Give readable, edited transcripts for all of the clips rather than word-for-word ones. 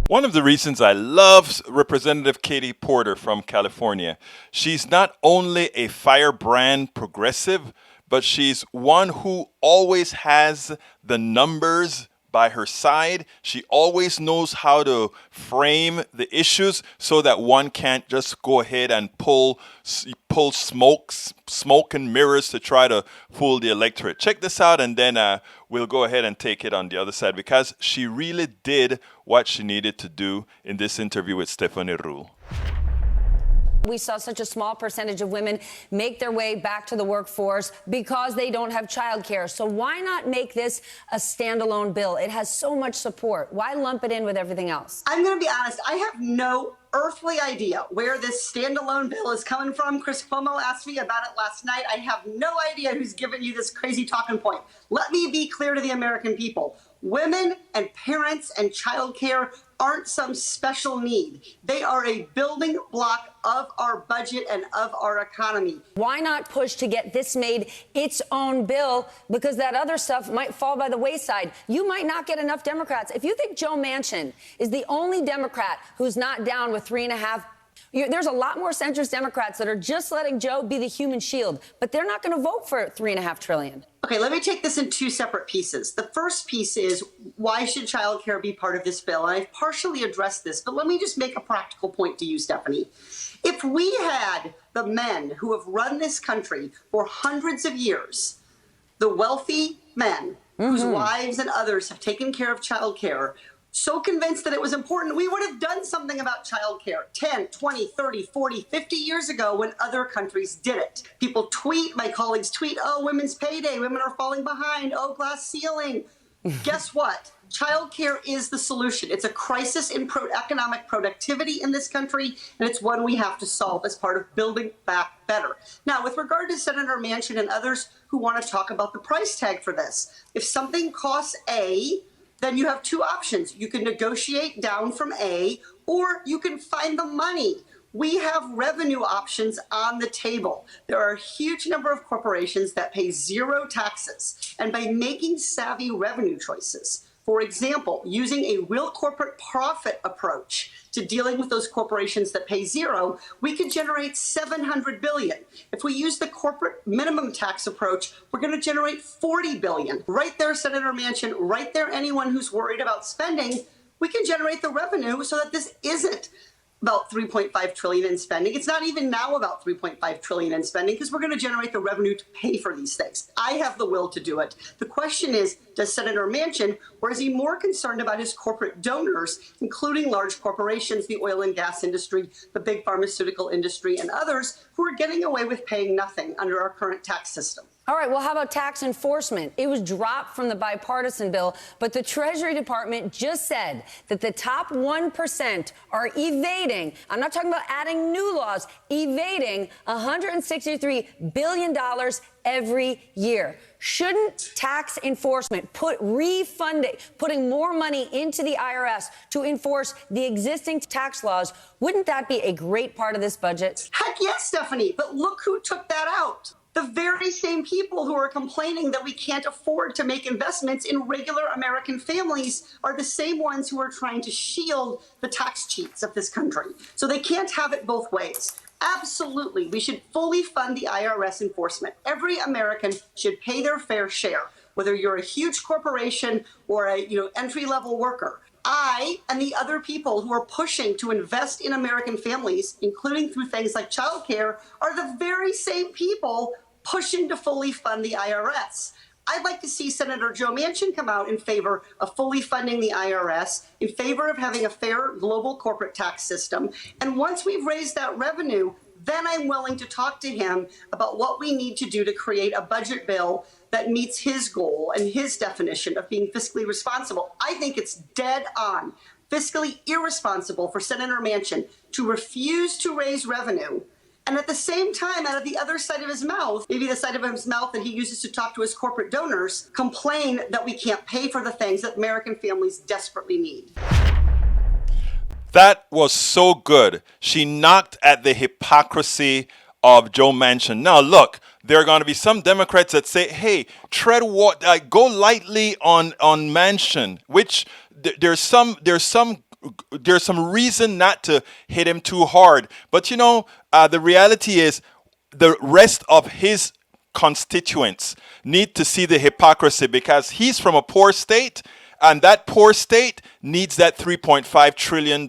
One of the reasons I love Representative Katie Porter from California, she's not only a firebrand progressive, but she's one who always has the numbers by her side. She always knows how to frame the issues so that one can't just go ahead and pull smoke and mirrors to try to fool the electorate. Check this out, and then we'll go ahead and take it on the other side, because she really did what she needed to do in this interview with Stephanie Ruhle. We saw such a small percentage of women make their way back to the workforce because they don't have childcare. So why not make this a standalone bill? It has so much support. Why lump it in with everything else? I'm going to be honest. I have no earthly idea where this standalone bill is coming from. Chris Cuomo asked me about it last night. I have no idea who's giving you this crazy talking point. Let me be clear to the American people. Women and parents and childcare aren't some special need. They are a building block of our budget and of our economy. Why not push to get this made its own bill? Because that other stuff might fall by the wayside. You might not get enough Democrats. If you think Joe Manchin is the only Democrat who's not down with there's a lot more centrist Democrats that are just letting Joe be the human shield, but they're not going to vote for $3.5 trillion. Okay, let me take this in two separate pieces. The first piece is, why should childcare be part of this bill? And I've partially addressed this, but let me just make a practical point to you, Stephanie. If we had the men who have run this country for hundreds of years, the wealthy men whose wives and others have taken care of childcare, so convinced that it was important, we would have done something about childcare 10, 20, 30, 40, 50 years ago when other countries did it. People tweet, my colleagues tweet, oh, women's payday, women are falling behind, oh, glass ceiling. Guess what? Childcare is the solution. It's a crisis in economic productivity in this country, and it's one we have to solve as part of building back better. Now, with regard to Senator Manchin and others who want to talk about the price tag for this, if something costs A, then you have two options. You can negotiate down from A, or you can find the money. We have revenue options on the table. There are a huge number of corporations that pay zero taxes. And by making savvy revenue choices, for example, using a real corporate profit approach to dealing with those corporations that pay zero, we could generate $700 billion. If we use the corporate minimum tax approach, we're going to generate $40 billion. Right there, Senator Manchin, right there, anyone who's worried about spending, we can generate the revenue so that this isn't about $3.5 trillion in spending. It's not even now about $3.5 trillion in spending, because we're going to generate the revenue to pay for these things. I have the will to do it. The question is, does Senator Manchin, or is he more concerned about his corporate donors, including large corporations, the oil and gas industry, the big pharmaceutical industry, and others who are getting away with paying nothing under our current tax system? All right, well, how about tax enforcement? It was dropped from the bipartisan bill, but the Treasury Department just said that the top 1% are evading, I'm not talking about adding new laws, evading $163 billion every year. Shouldn't tax enforcement putting more money into the IRS to enforce the existing tax laws, wouldn't that be a great part of this budget? Heck yes, Stephanie, but look who took that out. The very same people who are complaining that we can't afford to make investments in regular American families are the same ones who are trying to shield the tax cheats of this country. So they can't have it both ways. Absolutely, we should fully fund the IRS enforcement. Every American should pay their fair share, whether you're a huge corporation or a entry-level worker. I and the other people who are pushing to invest in American families, including through things like childcare, are the very same people pushing to fully fund the IRS. I'd like to see Senator Joe Manchin come out in favor of fully funding the IRS, in favor of having a fair global corporate tax system. And once we've raised that revenue, then I'm willing to talk to him about what we need to do to create a budget bill that meets his goal and his definition of being fiscally responsible. I think it's dead on, fiscally irresponsible for Senator Manchin to refuse to raise revenue, and at the same time, out of the other side of his mouth, maybe the side of his mouth that he uses to talk to his corporate donors, complain that we can't pay for the things that American families desperately need. That was so good. She knocked at the hypocrisy of Joe Manchin. Now, look, there are going to be some Democrats that say, hey, go lightly on Manchin, which there's some reason not to hit him too hard. But the reality is the rest of his constituents need to see the hypocrisy, because he's from a poor state, and that poor state needs that $3.5 trillion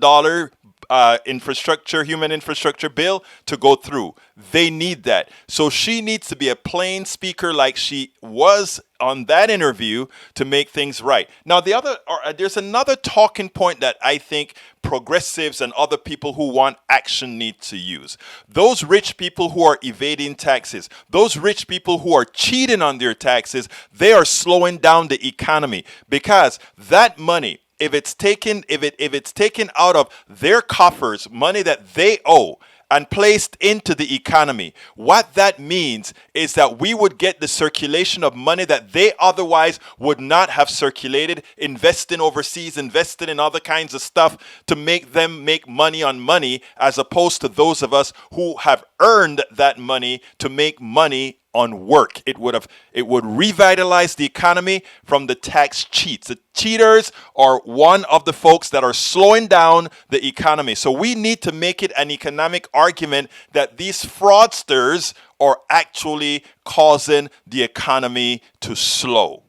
human infrastructure bill to go through. They need that. So she needs to be a plain speaker like she was on that interview to make things right. Now, there's another talking point that I think progressives and other people who want action need to use. Those rich people who are evading taxes, those rich people who are cheating on their taxes, they are slowing down the economy, because that money, if it's taken out of their coffers, money that they owe, and placed into the economy, what that means is that we would get the circulation of money that they otherwise would not have circulated, investing overseas, investing in other kinds of stuff to make them make money on money, as opposed to those of us who have earned that money to make money on work. It would revitalize the economy from the tax cheats. The cheaters are one of the folks that are slowing down the economy. So we need to make it an economic argument that these fraudsters are actually causing the economy to slow.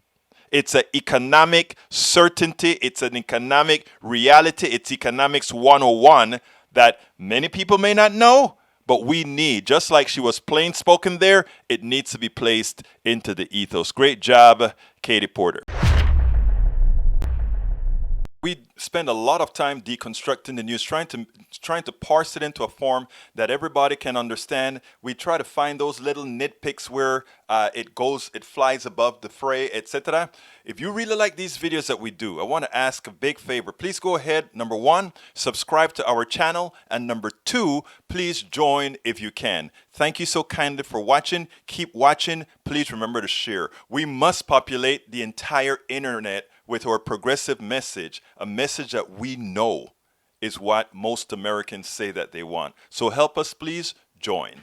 It's an economic certainty. It's an economic reality. It's economics 101 that many people may not know, but we need, just like she was plain spoken there, it needs to be placed into the ethos. Great job, Katie Porter. We spend a lot of time deconstructing the news, trying to parse it into a form that everybody can understand. We try to find those little nitpicks where it flies above the fray, etc. If you really like these videos that we do, I want to ask a big favor. Please go ahead, number one, subscribe to our channel, and number two, please join if you can. Thank you so kindly for watching. Keep watching. Please remember to share. We must populate the entire internet with our progressive message, a message that we know is what most Americans say that they want. So help us, please join.